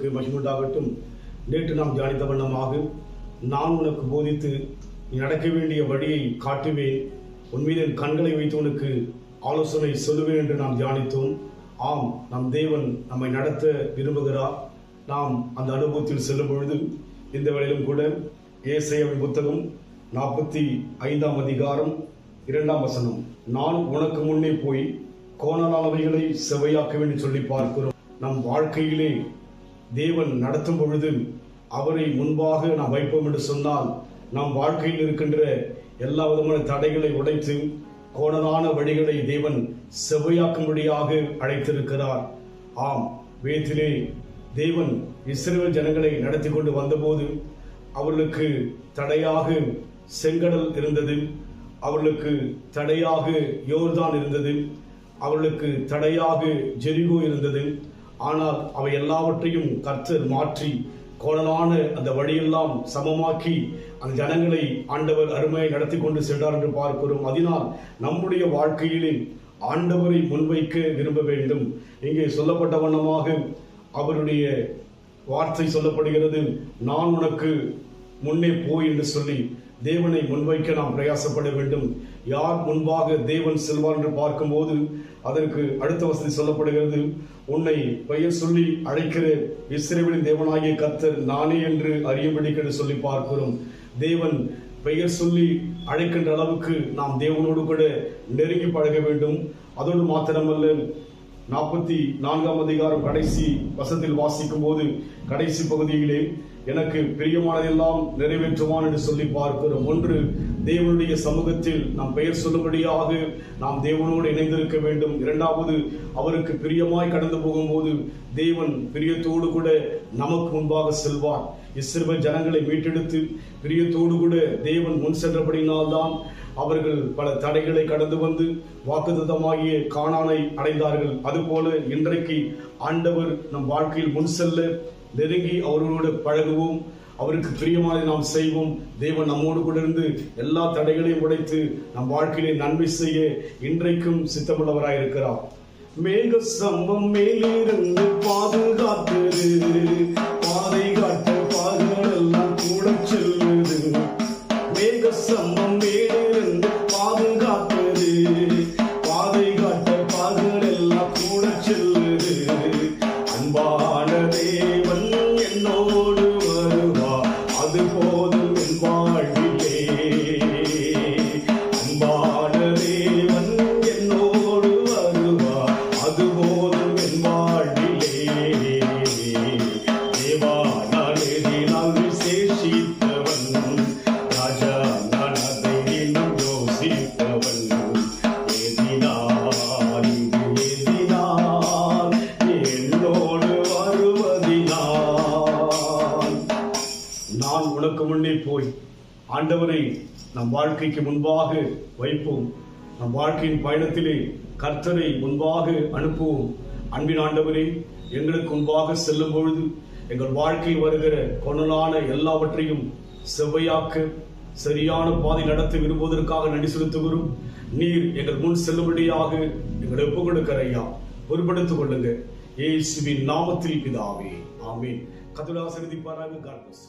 நாமத்துக்கு மகிமையுண்டாகட்டும். நேற்று நாம் தியானித்த வண்ணமாக, நான் உனக்கு போதித்து நீ நடக்க வேண்டிய வழியை காட்டுவேன், உன் மீது என் கண்களை வைத்து உனக்கு ஆலோசனை சொல்லுவேன் என்று நாம் தியானித்தோம். ஆம், நம் தேவன் நம்மை நடத்த விரும்புகிறார். நாம் அந்த அனுபவத்தில் செல்லும் பொழுது இந்த வேளையிலும் கூட ஏசாயாவின் புத்தகம் 45 அதிகாரம் 2 நான் உனக்கு முன்னே போய் கோணலானவைகளை செவையாக்குவேன் என்று சொல்லி பார்க்கிறோம். நம் வாழ்க்கையிலே தேவன் நடத்தும் பொழுது அவரை முன்பாக நாம் வைப்போம் என்று சொன்னால், நம் வாழ்க்கையில் இருக்கின்ற எல்லா விதமான தடைகளை உடைத்து கோணலான வழிகளை தேவன் செவ்வையாக்கும்படியாக அழைத்திருக்கிறார். ஆம், வேதத்திலே தேவன் இஸ்ரவேல் ஜனங்களை நடத்தி கொண்டு வந்தபோது அவர்களுக்கு தடையாக செங்கடல் இருந்தது, அவர்களுக்கு தடையாக யோர்தான் இருந்தது, அவர்களுக்கு தடையாக ஜெரிகோ இருந்தது. ஆனால் அவை எல்லாவற்றையும் கர்த்தர் மாற்றி கோணலான அந்த வழியெல்லாம் சமமாக்கி அந்த ஜனங்களை ஆண்டவர் அருமையை நடத்தி கொண்டு சென்றார் என்று பார்க்கிறோம். அதனால் நம்முடைய வாழ்க்கையிலே ஆண்டவரை முன்வைக்க விரும்ப வேண்டும். இங்கே சொல்லப்பட்ட வண்ணமாக அவருடைய வார்த்தை சொல்லப்படுகிறது, நான் உனக்கு முன்னே போய் என்று சொல்லி தேவனை முன்வைக்க நாம் பிரயாசப்பட வேண்டும். யார் முன்பாக தேவன் செல்வார் என்று பார்க்கும்போது அதற்கு அடுத்த வசதி சொல்லப்படுகிறது, உன்னை பெயர் சொல்லி அழைக்கிற இஸ்ரவேலின் தேவனாகிய கர்த்தர் நானே என்று அறியும்படிக்கு சொல்லி பார்க்கிறோம். தேவன் பெயர் சொல்லி அழைக்கின்ற அளவுக்கு நாம் தேவனோடு கூட நெருங்கி பழக வேண்டும். அதோடு மாத்திரமல்ல, 44 அதிகாரம் கடைசி வசனத்தில் வாசிக்கும் போது கடைசி பகுதியிலே எனக்கு பிரியமானதெல்லாம் நிறைவேற்றுவான் என்று சொல்லி பார்க்கிறோம். ஒன்று, தேவனுடைய சமூகத்தில் நாம் பெயர் சொல்லும்படியாக நாம் தேவனோடு இணைந்திருக்க வேண்டும். இரண்டாவது, அவருக்கு பிரியமாய் கடந்து போகும்போது தேவன் பிரியத்தோடு கூட நமக்கு முன்பாக செல்வார். இஸ்ரவேல் ஜனங்களை மீட்டெடுத்து பிரியத்தோடு கூட தேவன் முன் சென்றபடியினால்தான் அவர்கள் பல தடைகளை கடந்து வந்து வாக்குத்தத்தமாகிய கானானை அடைந்தார்கள். அதுபோல இன்றைக்கு ஆண்டவர் நம் வாழ்க்கையில் முன் செல்ல நெருங்கி அவர்களோடு பழகுவோம், அவருக்கு பிரியமானதை நாம் செய்வோம். தேவன் நம்மோடு கூட இருந்து எல்லா தடைகளையும் உடைத்து நம் வாழ்க்கையிலே நன்மை செய்ய இன்றைக்கும் சித்தமுள்ளவராயிருக்கிறார். மேக சம்பம் மேலிருந்து பாதுகாத்தது, பாதை காட்ட பாதுகள் எல்லாம் கூட செல்வது. மேக சம்பம் மேலிருந்து பாதுகாத்தது, பாதை காட்ட பாதுகள் எல்லாம் கூட செல்வது. அன்பான தேவன் என்னோடு வருவார், அது போதும் என் வாழ்விலே. அன்பான தேவன் என்னோடு வருவார், அது போதும் என் வாழ்விலே. தேவா நான் எதினால் விசேஷித்தவன், ராஜா நான் அதை இன்னும் யோசித்தவன். நான் உனக்கு முன்னே போய் ஆண்டவரை நம் வாழ்க்கைக்கு முன்பாக வைப்போம். நம் வாழ்க்கையின் பயணத்திலே கர்த்தரை முன்பாக அனுப்புவோம். அன்பின் ஆண்டவரே, எங்களுக்கு முன்பாக செல்லும் பொழுது எங்கள் வாழ்க்கையில் வருகிற கொணலான எல்லாவற்றையும் செவ்வையாக்க சரியான பாதை நடத்த விரும்புவதற்காக நன்றி செலுத்துகிறோம். நீர் எங்கள் முன் செல்லும்படியாக எங்களை ஒப்புக் கொடுக்கிற ஐயா, பொறுப்படுத்திக் கொள்ளுங்க. இயேசுவின் நாமத்தில் பிதாவே, ஆமென். கர்த்தர் ஆசீர்வதிப்பாராக. God bless.